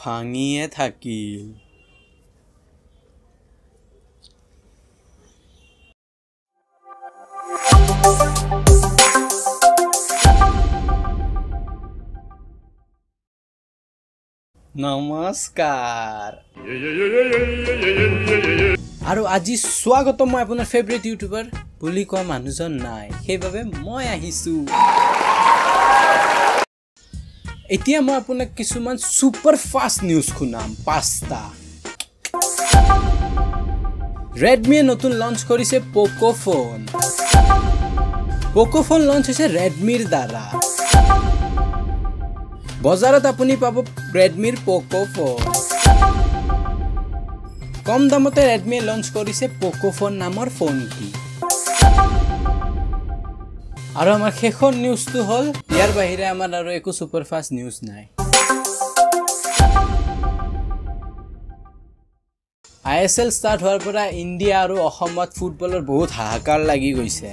ভাঙিয়ে থাকিল নমস্কাৰ আৰু আজি স্বাগতম মই আপোনাৰ ফেভৰেট ইউটিউবাৰ বুলি কোৱা মানুহজন নাই সেইবাবে মই আহিছো এতিয়া মই আপোনাক কিছুমান সুপাৰ ফাষ্ট নিউজ শুনাম পাঁচটা Redmi নতুন লঞ্চ কৰিছে Poco phone Poco phone launch হৈছে Redmi-ৰ দ্বাৰা বজাৰত আপুনি পাব Redmi-ৰ Poco ফোন কম দামতে Redmi লঞ্চ কৰিছে Poco ফোন নামৰ ফোনটি আৰু আমাৰ শেষৰ নিউজটো হ'ল ইয়াৰ বাহিৰে আমাৰ আৰু একো সুপাৰ ফাষ্ট নিউজ নাই ISL ষ্টাৰ্ট হোৱাৰ পৰা ইণ্ডিয়া আৰু অসমত ফুটবলৰ বহুত হাহাকাৰ লাগি গৈছে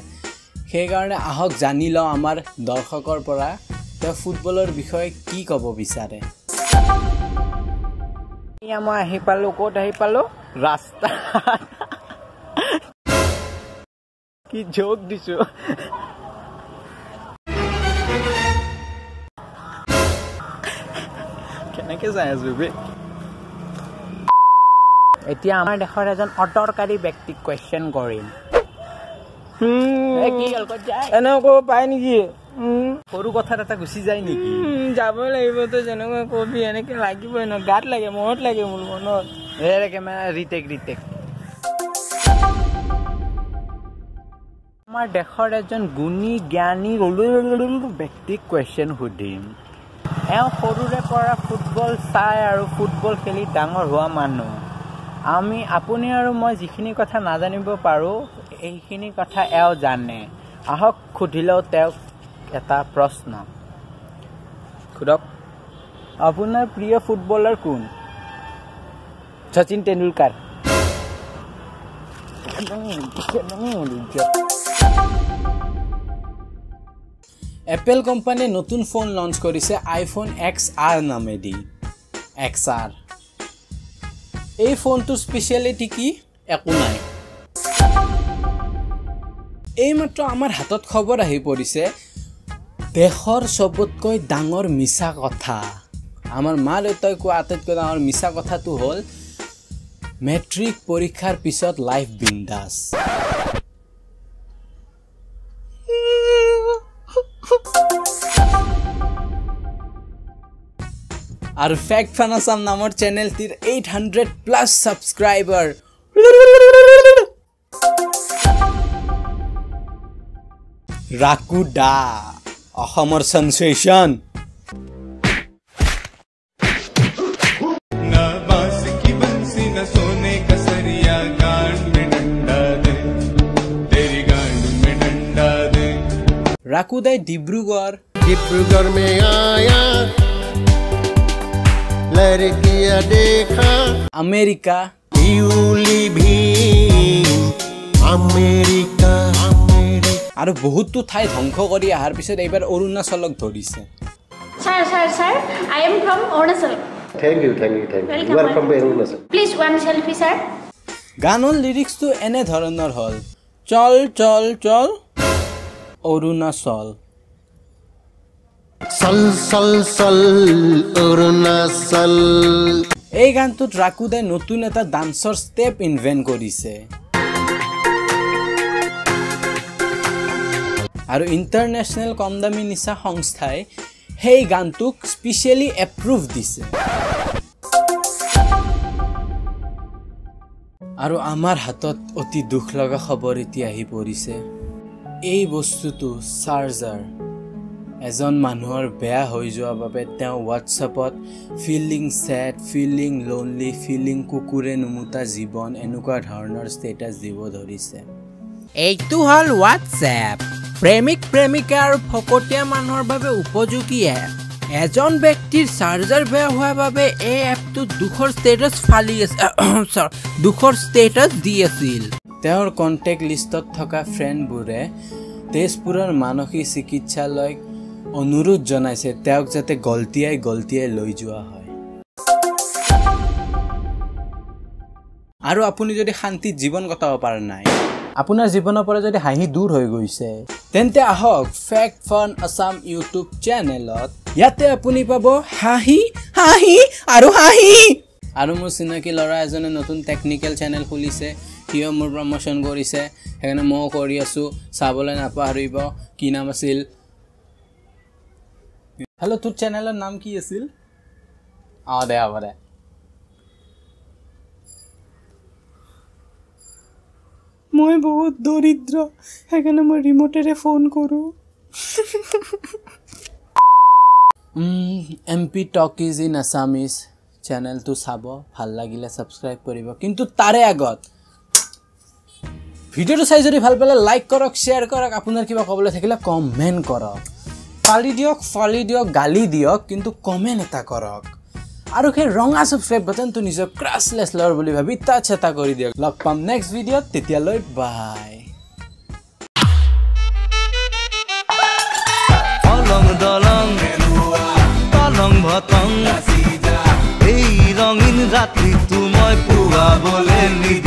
সেই কাৰণে আহক জানি লওঁ আমাৰ দৰ্শকৰ পৰা তেওঁ ফুটবলৰ বিষয়ে কি ক'ব বিচাৰে ইয়া মই আহি পালো ক'ত আহি পালো ৰাস্তা কি জোক দিছো কেনেকৈ যাই আছো বে এতিয়া আমাৰ দেশৰ এজন অদৰকাৰী ব্যক্তিক কোৱেশ্চন কৰিম কি হ'ল ক'ত যায় এনেকৈ পায় নেকি সৰু কথাত এটা গুচি যায় নেকি যাব লাগিব তো যেনেকৈ কবি এনেকৈ লাগিবই ন গাত লাগে মনত লাগে মোৰ মনত কেমেৰা ৰিটেক আমাৰ দেশৰ এজন গুণী জ্ঞানী ব্যক্তিক কোৱেশ্চন সুধিম এওঁ সৰুৰে পৰা ফুটবল চাই আৰু ফুটবল খেলি ডাঙৰ হোৱা মানুহ আপুনি আৰু মই যিখিনি কথা নাজানিব পাৰোঁ এইখিনি কথা এওঁ জানে আহক সুধিলেও তেওঁক এটা প্ৰশ্ন সুধক আপোনাৰ প্ৰিয় ফুটবলাৰ কোন শচীন তেণ্ডুলকাৰ এপল কোম্পানীয়ে নতুন ফোন লঞ্চ কৰিছে iPhone XR নামেদি XR এই ফোনটোৰ স্পেচিয়েলিটি কি একো নাই এইমাত্ৰ আমাৰ হাতত খবৰ আহি পৰিছে দেশৰ সবতকৈ ডাঙৰ মিছা কথা আমাৰ মা দেউতাই কোৱা আটাইতকৈ ডাঙৰ মিছা কথাটো হ'ল মেট্ৰিক পৰীক্ষাৰ পিছত লাইফ বিন্দাস আৰু ফেক্ট ফানাসাম নামৰ চেনেলটিৰ 800+ সাবস্ক্ৰাইবাৰ ৰাকুদা অসমৰ সেন্সেশন राकुदाई डिब्रूगढ़ में आया लड़कियां देखा अमेरिका আৰু বহুতো ঠাই ধ্বংস কৰি আহাৰ পিছত এইবাৰ অৰুণাচলক ধৰিছে Sir, I am from Arunachal. Thank you. You are from Arunachal. Please one selfie, sir. গানৰ লিৰিক্সটো এনে ধৰণৰ হ'ল চল চল চল অৰুণাচল Sal Arunachal. এই গানটোত ৰাকুদাই নতুন এটা ডান্সৰ ষ্টেপ ইনভেন্ট কৰিছে আৰু ইন্টাৰনেশ্যনেল কম দামী নিচা সংস্থাই সেই গানটোক স্পেচিয়েলি এপ্ৰুভ দিছে আৰু আমাৰ হাতত অতি দুখ লগা খবৰ এতিয়া আহি পৰিছে এই বস্তুটো চাৰ্জাৰ এজন মানুহৰ বেয়া হৈ যোৱা বাবে তেওঁ হোৱাটছএপত feeling sad feeling lonely feeling কুকুৰে নুমুতা জীৱন এনেকুৱা ধৰণৰ ষ্টেটাছ দিব ধৰিছে এইটো হ'ল হোৱাটছএপ প্ৰেমিক প্ৰেমিকা আৰু ফকতীয়া মানুহৰ বাবে উপযোগী এপ এজন ব্যক্তিৰ চাৰ্জাৰ বেয়া হোৱাৰ বাবে এই এপটোত দুখৰ ষ্টেটাছ দি আছিল তেওঁৰ কণ্টেক্ট লিষ্টত থকা ফ্ৰেণ্ডবোৰে তেজপুৰৰ মানসিক চিকিৎসালয়ক অনুৰোধ জনাইছে তেওঁক যাতে গলতিয়াই লৈ যোৱা হয় আৰু আপুনি যদি শান্তিত জীৱন কটাব পৰা নাই, আপোনাৰ জীৱনৰ পৰা যদি হাঁহি দূৰ হৈ গৈছে, তেন্তে আহক ফেক্ট ফান আছাম ইউটিউব চেনেলত। ইয়াতে আপুনি পাব হাঁহি হাঁহি আৰু হাঁহি। আৰু মোৰ চিনাকি ল'ৰা এজনে নতুন টেকনিকেল চেনেল খুলিছে, সিও মোৰ প্ৰমোশ্যন কৰিছে, সেইকাৰণে ময়ো কৰি আছোঁ, চাবলৈ নাপাহৰিব। কি নাম আছিল? হেল্ল', তোৰ চেনেলৰ নাম কি আছিল? দে হ'ব দে। মই বহুত দৰিদ্ৰ, সেইকাৰণে মই ৰিমোটেৰে ফোন কৰোঁ। MP টকিজ ইন আছামিজ চেনেলটো চাব, ভাল লাগিলে ছাবস্ক্ৰাইব কৰিব। কিন্তু তাৰে আগত ভিডিঅ'টো চাই যদি ভাল পালে লাইক কৰক, শ্বেয়াৰ কৰক, আপোনাৰ কিবা ক'বলৈ থাকিলে কমেণ্ট কৰক। ফালি দিয়ক, গালি দিয়ক, কিন্তু কমেণ্ট এটা কৰক। আৰু সেই ৰঙা ছাবস্ক্ৰাইব বাটনটো নিজৰ ক্ৰাছলেছ লৱাৰ বুলি ভাবি টাচ এটা কৰি দিয়ক। লগ পাম নেক্সট ভিডিঅ'ত, তেতিয়ালৈ বাই। এই ৰঙীন ৰাতিটো মই পুৱাবলৈ নিদিওঁ।